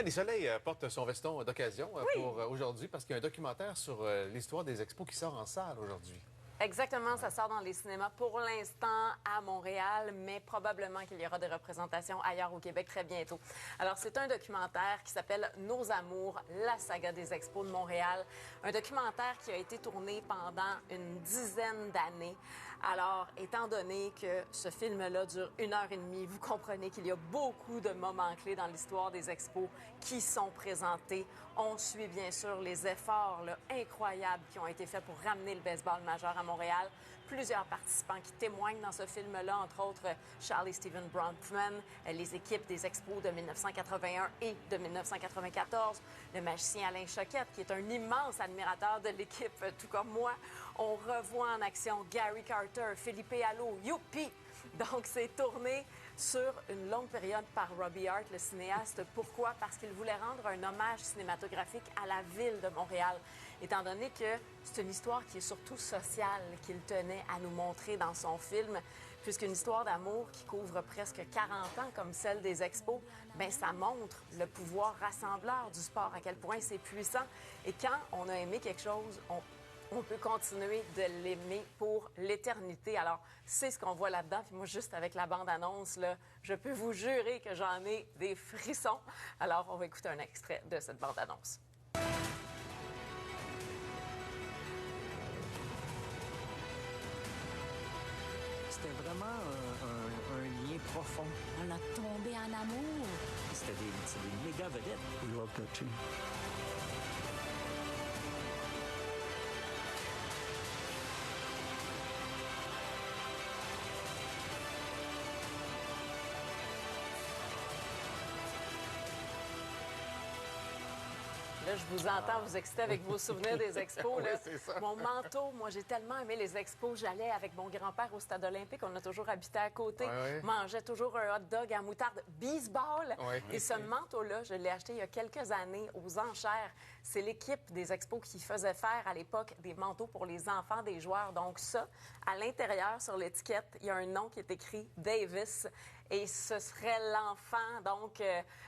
Les Soleils porte son veston d'occasion pour aujourd'hui parce qu'il y a un documentaire sur l'histoire des expos qui sort en salle aujourd'hui. Exactement, ça sort dans les cinémas pour l'instant à Montréal, mais probablement qu'il y aura des représentations ailleurs au Québec très bientôt. Alors, c'est un documentaire qui s'appelle Nos Amours, la saga des expos de Montréal. Un documentaire qui a été tourné pendant une dizaine d'années. Alors, étant donné que ce film-là dure 1h30, vous comprenez qu'il y a beaucoup de moments clés dans l'histoire des expos qui sont présentés. On suit bien sûr les efforts incroyables qui ont été faits pour ramener le baseball majeur à Montréal. Plusieurs participants qui témoignent dans ce film-là, entre autres Charlie Stephen Bronfman, les équipes des expos de 1981 et de 1994, le magicien Alain Choquette, qui est un immense admirateur de l'équipe, tout comme moi. On revoit en action Gary Carter, Philippe Allo, youpi! Donc, c'est tourné sur une longue période par Robbie Hart, le cinéaste. Pourquoi? Parce qu'il voulait rendre un hommage cinématographique à la ville de Montréal, étant donné que c'est une histoire qui est surtout sociale qu'il tenait à nous montrer dans son film, puisqu'une histoire d'amour qui couvre presque 40 ans comme celle des expos, bien, ça montre le pouvoir rassembleur du sport, à quel point c'est puissant. Et quand on a aimé quelque chose, on peut continuer de l'aimer pour l'éternité. Alors, c'est ce qu'on voit là-dedans. Puis moi, juste avec la bande-annonce, là, je peux vous jurer que j'en ai des frissons. Alors, on va écouter un extrait de cette bande-annonce. C'était vraiment un lien profond. On a tombé en amour. C'était des méga vedettes. We love that team. Là, je vous entends vous exciter avec vos souvenirs des expos. Là. Oui, c'est ça. Mon manteau, moi, j'ai tellement aimé les expos. J'allais avec mon grand-père au stade olympique. On a toujours habité à côté. Oui. Mangeais toujours un hot dog à moutarde baseball. Oui. Et ce manteau-là, je l'ai acheté il y a quelques années aux enchères. C'est l'équipe des expos qui faisait faire à l'époque des manteaux pour les enfants des joueurs. Donc ça, à l'intérieur, sur l'étiquette, il y a un nom qui est écrit Davis. Et ce serait l'enfant, donc,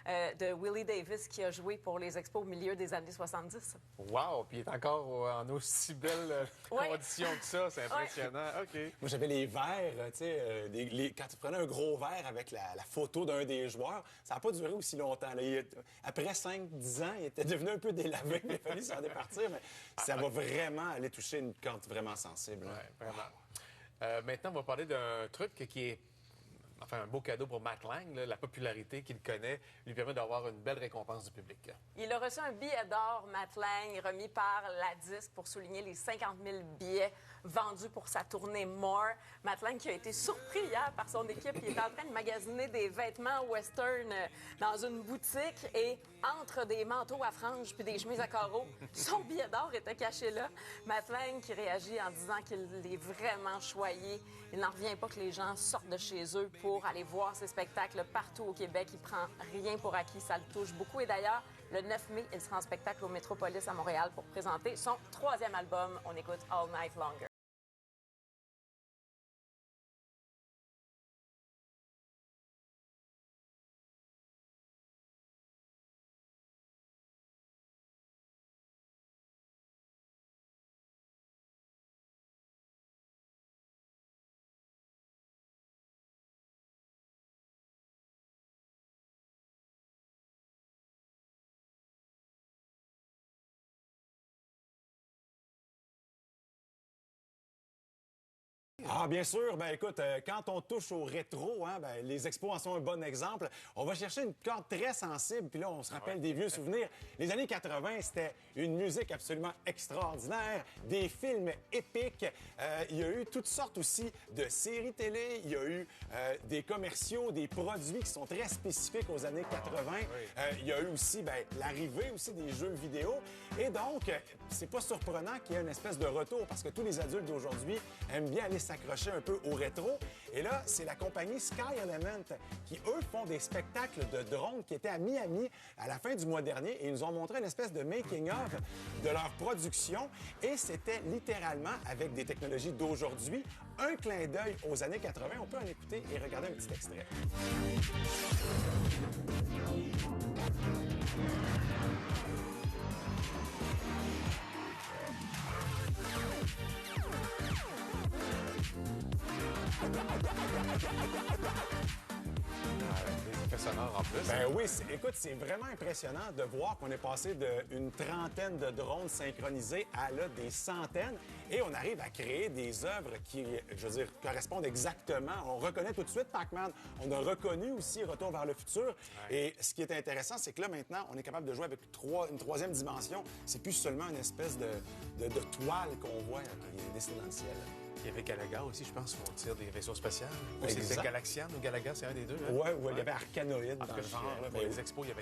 de Willie Davis qui a joué pour les expos au milieu des années 70. Wow! Puis il est encore en aussi belle condition que ça. C'est impressionnant. OK. Moi, j'avais les verres, tu sais, quand tu prenais un gros verre avec la photo d'un des joueurs, ça n'a pas duré aussi longtemps. Là. Après 5-10 ans, il était devenu un peu délavé. Il a fallu s'en départir, mais ça va vraiment aller toucher une corde vraiment sensible. Oui, vraiment. Maintenant, on va parler d'un truc qui est un beau cadeau pour Matt Lang. Là, la popularité qu'il connaît lui permet d'avoir une belle récompense du public. Il a reçu un billet d'or, Matt Lang, remis par la Disque pour souligner les 50 000 billets vendus pour sa tournée More. Matt Lang qui a été surpris hier par son équipe. Il est en train de magasiner des vêtements western dans une boutique et entre des manteaux à franges puis des chemises à carreaux, son billet d'or était caché là. Matt Lang qui réagit en disant qu'il est vraiment choyé. Il n'en revient pas que les gens sortent de chez eux pour aller voir ses spectacles partout au Québec. Il prend rien pour acquis, ça le touche beaucoup. Et d'ailleurs, le 9 mai, il sera en spectacle au Métropolis à Montréal pour présenter son 3e album. On écoute All Night Longer. Ah, bien sûr. Ben écoute, quand on touche au rétro, les expos en sont un bon exemple. On va chercher une corde très sensible, puis là, on se rappelle des vieux souvenirs. Les années 80, c'était une musique absolument extraordinaire, des films épiques. Il y a eu toutes sortes aussi de séries télé. Il y a eu des commerciaux, des produits qui sont très spécifiques aux années 80. Il y a eu aussi l'arrivée aussi des jeux vidéo. Et donc, c'est pas surprenant qu'il y ait une espèce de retour, parce que tous les adultes d'aujourd'hui aiment bien aller s'activer raccroché un peu au rétro. Et là, c'est la compagnie Sky Element qui, eux, font des spectacles de drones qui étaient à Miami à la fin du mois dernier et ils nous ont montré une espèce de making-of de leur production. Et c'était littéralement, avec des technologies d'aujourd'hui, un clin d'œil aux années 80. On peut en écouter et regarder un petit extrait. Des effets sonores en plus. Ben oui, écoute, c'est vraiment impressionnant de voir qu'on est passé d'une trentaine de drones synchronisés à là, des centaines. Et on arrive à créer des œuvres qui, je veux dire, correspondent exactement. On reconnaît tout de suite Pac-Man. On a reconnu aussi Retour vers le futur. Ouais. Et ce qui est intéressant, c'est que là, maintenant, on est capable de jouer avec une troisième dimension. C'est plus seulement une espèce de toile qu'on voit qui est dessinée dans le ciel. Il y avait Galaga aussi, je pense, où on tire des vaisseaux spatials. Ou c'était Galaxian ou Galaga, c'est un des deux. Hein? Oui, il y avait Arcanoïde dans le genre. Pour les expos, il y avait